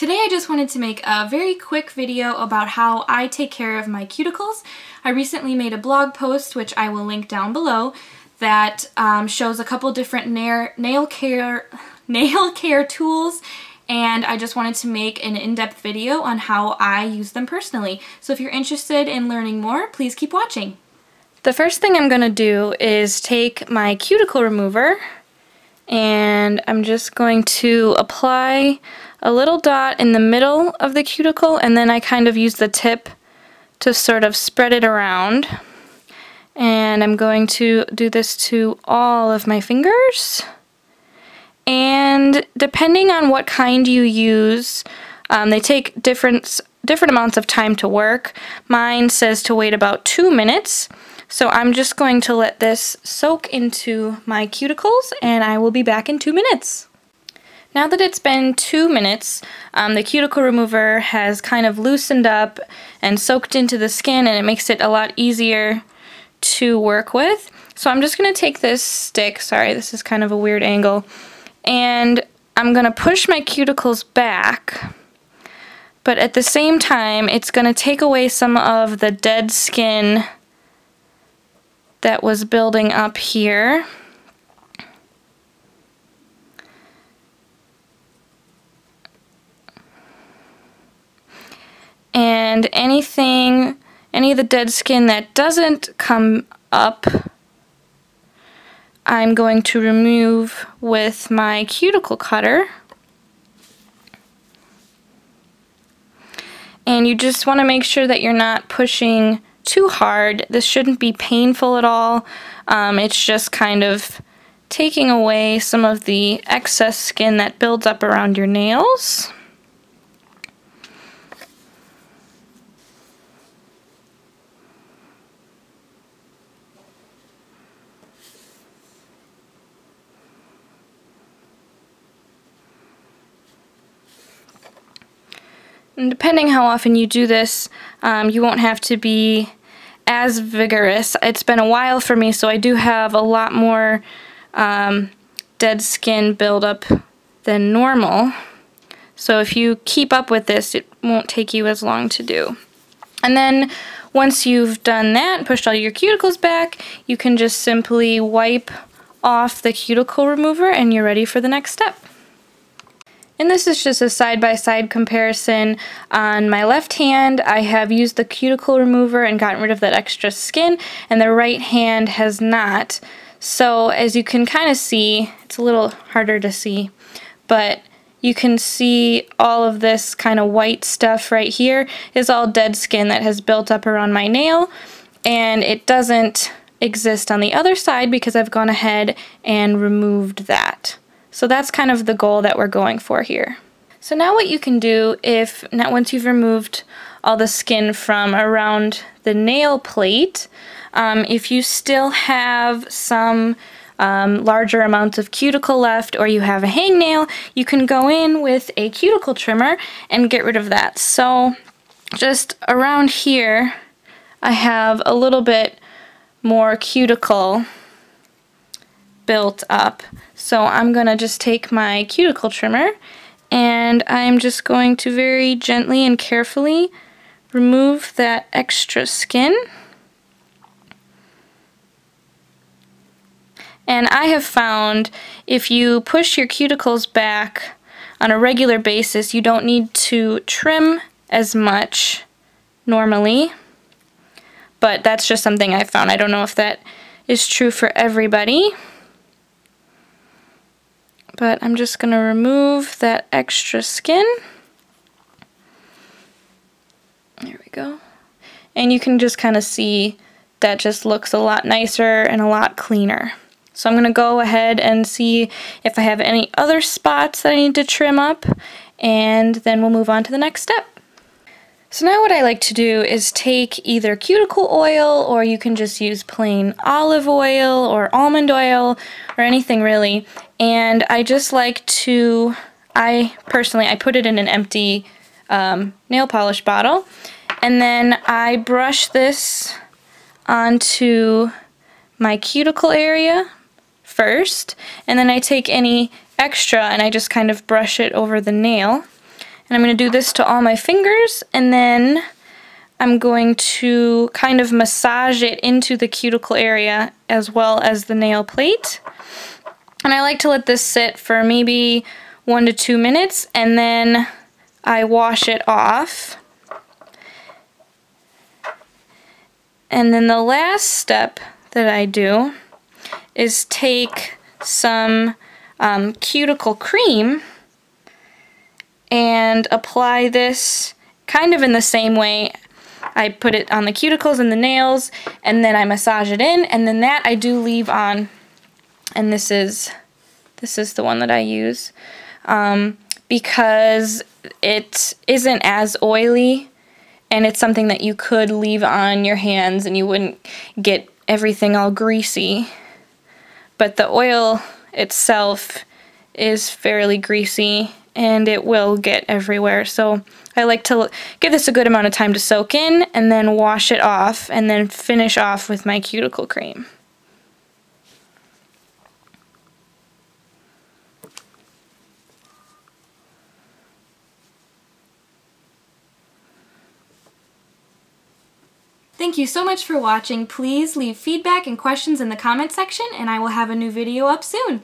Today I just wanted to make a very quick video about how I take care of my cuticles. I recently made a blog post, which I will link down below, that shows a couple different nail care tools, and I just wanted to make an in-depth video on how I use them personally. So if you're interested in learning more, please keep watching. The first thing I'm going to do is take my cuticle remover, and I'm just going to apply a little dot in the middle of the cuticle, and then I kind of use the tip to sort of spread it around. And I'm going to do this to all of my fingers. And depending on what kind you use, they take different amounts of time to work. Mine says to wait about 2 minutes. So I'm just going to let this soak into my cuticles, and I will be back in 2 minutes. Now that it's been 2 minutes, the cuticle remover has kind of loosened up and soaked into the skin, and it makes it a lot easier to work with. So I'm just going to take this stick, sorry this is kind of a weird angle, and I'm going to push my cuticles back, but at the same time it's going to take away some of the dead skin that was building up here. And any of the dead skin that doesn't come up, I'm going to remove with my cuticle cutter. And you just want to make sure that you're not pushing too hard. This shouldn't be painful at all. It's just kind of taking away some of the excess skin that builds up around your nails. And depending how often you do this, you won't have to be as vigorous. It's been a while for me, so I do have a lot more dead skin buildup than normal. So if you keep up with this, it won't take you as long to do. And then once you've done that, pushed all your cuticles back, you can just simply wipe off the cuticle remover and you're ready for the next step. And this is just a side-by-side comparison. On my left hand, I have used the cuticle remover and gotten rid of that extra skin, and the right hand has not. So as you can kind of see, it's a little harder to see, but you can see all of this kind of white stuff right here is all dead skin that has built up around my nail, and it doesn't exist on the other side because I've gone ahead and removed that. So that's kind of the goal that we're going for here. So now what you can do, once you've removed all the skin from around the nail plate, if you still have some larger amounts of cuticle left, or you have a hangnail, you can go in with a cuticle trimmer and get rid of that. So just around here, I have a little bit more cuticle built up. So I'm going to just take my cuticle trimmer, and I'm just going to very gently and carefully remove that extra skin. And I have found if you push your cuticles back on a regular basis, you don't need to trim as much normally. But that's just something I found. I don't know if that is true for everybody. But I'm just going to remove that extra skin. There we go. And you can just kind of see that just looks a lot nicer and a lot cleaner. So I'm going to go ahead and see if I have any other spots that I need to trim up, and then we'll move on to the next step. So now what I like to do is take either cuticle oil, or you can just use plain olive oil or almond oil or anything really, and I just like to, I put it in an empty nail polish bottle, and then I brush this onto my cuticle area first, and then I take any extra and I just kind of brush it over the nail. And I'm going to do this to all my fingers, and then I'm going to kind of massage it into the cuticle area as well as the nail plate. And I like to let this sit for maybe 1 to 2 minutes, and then I wash it off. And then the last step that I do is take some Cuticle Cream and apply this kind of in the same way. I put it on the cuticles and the nails, and then I massage it in, and then that I do leave on. And this is the one that I use because it isn't as oily, and it's something that you could leave on your hands and you wouldn't get everything all greasy. But the oil itself is fairly greasy and it will get everywhere. So I like to give this a good amount of time to soak in and then wash it off and then finish off with my cuticle cream. Thank you so much for watching. Please leave feedback and questions in the comment section, and I will have a new video up soon.